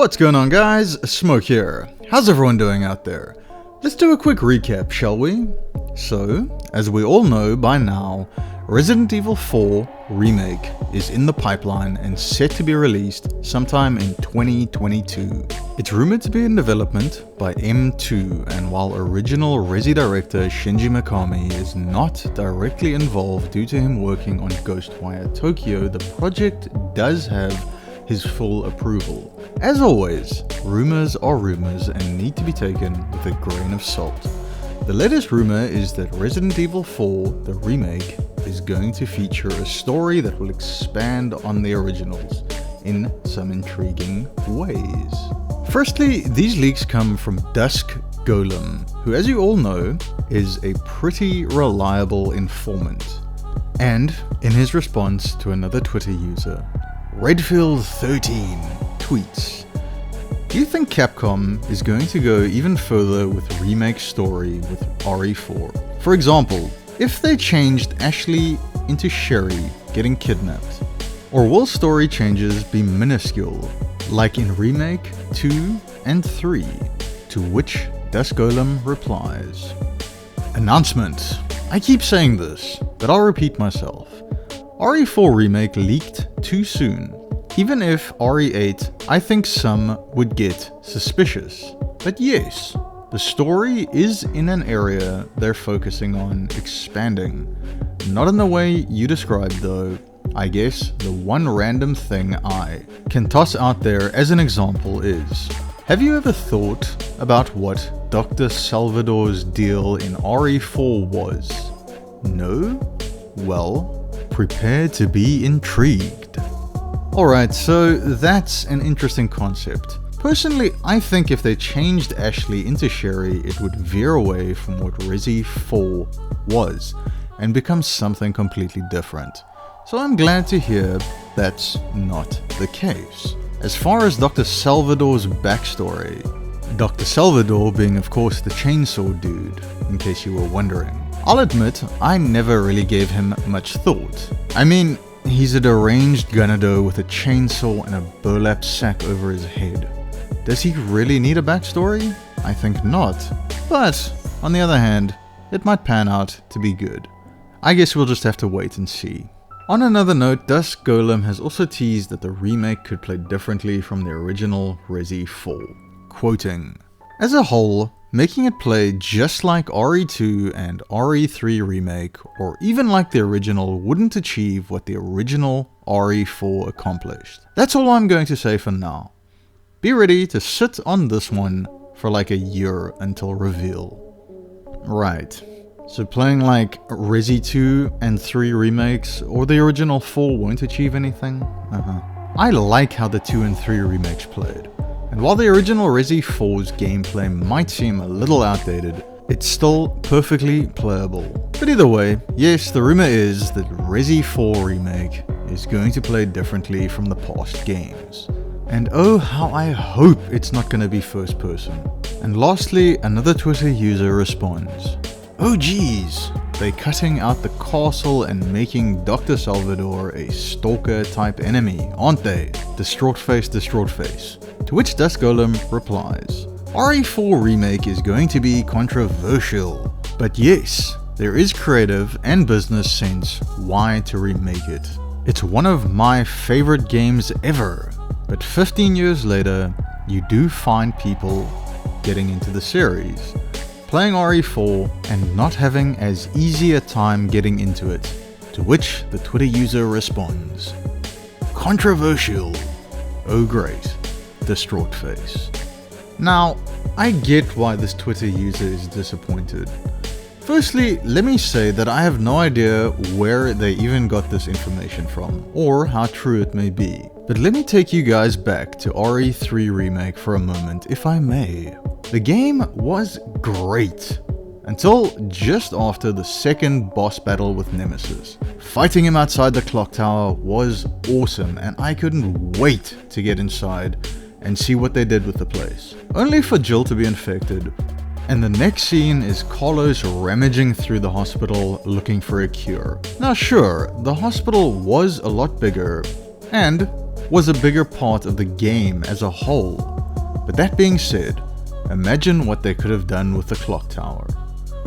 What's going on, guys? Smoke here. How's everyone doing out there? Let's do a quick recap, shall we? So, as we all know by now, Resident Evil 4 Remake is in the pipeline and set to be released sometime in 2022. It's rumored to be in development by M2, and while original Resi director Shinji Mikami is not directly involved due to him working on Ghostwire Tokyo, the project does have his full approval. As always, rumors are rumors and need to be taken with a grain of salt. The latest rumor is that Resident Evil 4, the remake, is going to feature a story that will expand on the originals in some intriguing ways. Firstly, these leaks come from Dusk Golem, who, as you all know, is a pretty reliable informant. And in his response to another Twitter user, Redfield13 tweets, "Do you think Capcom is going to go even further with Remake story with RE4? For example, if they changed Ashley into Sherry getting kidnapped? Or will story changes be minuscule, like in Remake 2 and 3? To which Dusk Golem replies, "Announcement. I keep saying this, but I'll repeat myself. RE4 Remake leaked too soon. Even if RE8, I think some would get suspicious. But yes, the story is in an area they're focusing on expanding. Not in the way you described though. I guess the one random thing I can toss out there as an example is, have you ever thought about what Dr. Salvador's deal in RE4 was? No? Well, prepare to be intrigued." Alright, so that's an interesting concept. Personally, I think if they changed Ashley into Sherry, it would veer away from what Resi 4 was and become something completely different. So I'm glad to hear that's not the case. As far as Dr. Salvador's backstory, Dr. Salvador being of course the chainsaw dude, in case you were wondering, I'll admit I never really gave him much thought. I mean, he's a deranged gunado with a chainsaw and a burlap sack over his head. Does he really need a backstory? I think not. But, on the other hand, it might pan out to be good. I guess we'll just have to wait and see. On another note, Dusk Golem has also teased that the remake could play differently from the original Resi 4. Quoting, "As a whole, making it play just like RE2 and RE3 Remake, or even like the original, wouldn't achieve what the original RE4 accomplished. That's all I'm going to say for now. Be ready to sit on this one for like a year until reveal." Right, so playing like Resi 2 and 3 remakes, or the original 4 won't achieve anything? I like how the 2 and 3 remakes played. And while the original Resi 4's gameplay might seem a little outdated, it's still perfectly playable. But either way, yes, the rumor is that Resi 4 Remake is going to play differently from the past games. And oh, how I hope it's not going to be first person. And lastly, another Twitter user responds, "Oh geez, they're cutting out the castle and making Dr. Salvador a stalker type enemy, aren't they? Distraught face, distraught face." To which Dusk Golem replies, "RE4 Remake is going to be controversial, but yes, there is creative and business sense why to remake it. It's one of my favorite games ever, but 15 years later, you do find people getting into the series, playing RE4 and not having as easy a time getting into it." To which the Twitter user responds, "Controversial. Oh great. Distraught face." Now, I get why this Twitter user is disappointed. Firstly, let me say that I have no idea where they even got this information from, or how true it may be. But let me take you guys back to RE3 Remake for a moment, if I may. The game was great, until just after the second boss battle with Nemesis. Fighting him outside the clock tower was awesome, and I couldn't wait to get inside and see what they did with the place. Only for Jill to be infected, and the next scene is Carlos rummaging through the hospital looking for a cure. Now sure, the hospital was a lot bigger, and was a bigger part of the game as a whole, But that being said, imagine what they could have done with the clock tower.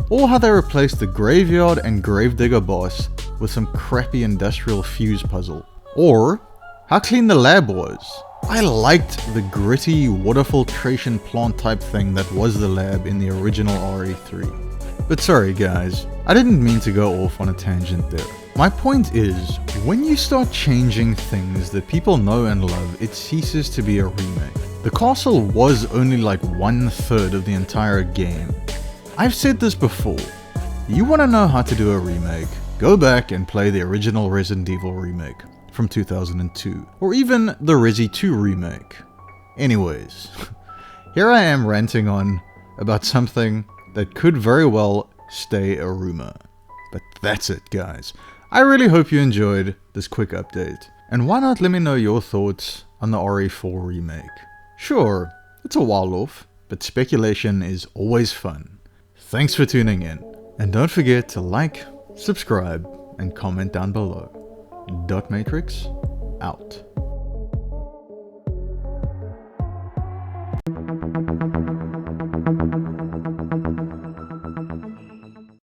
Or how they replaced the graveyard and gravedigger boss with some crappy industrial fuse puzzle. Or how clean the lab was. I liked the gritty water filtration plant type thing that was the lab in the original RE3. But sorry guys, I didn't mean to go off on a tangent there. My point is, when you start changing things that people know and love, it ceases to be a remake. The castle was only like 1/3 of the entire game. I've said this before, you want to know how to do a remake, go back and play the original Resident Evil remake from 2002, or even the Resi 2 remake. Anyways, here I am ranting on about something that could very well stay a rumor. But that's it guys. I really hope you enjoyed this quick update. And why not let me know your thoughts on the RE4 remake? Sure, it's a while off, but speculation is always fun. Thanks for tuning in, and don't forget to like, subscribe, and comment down below. Dot Matrix, out.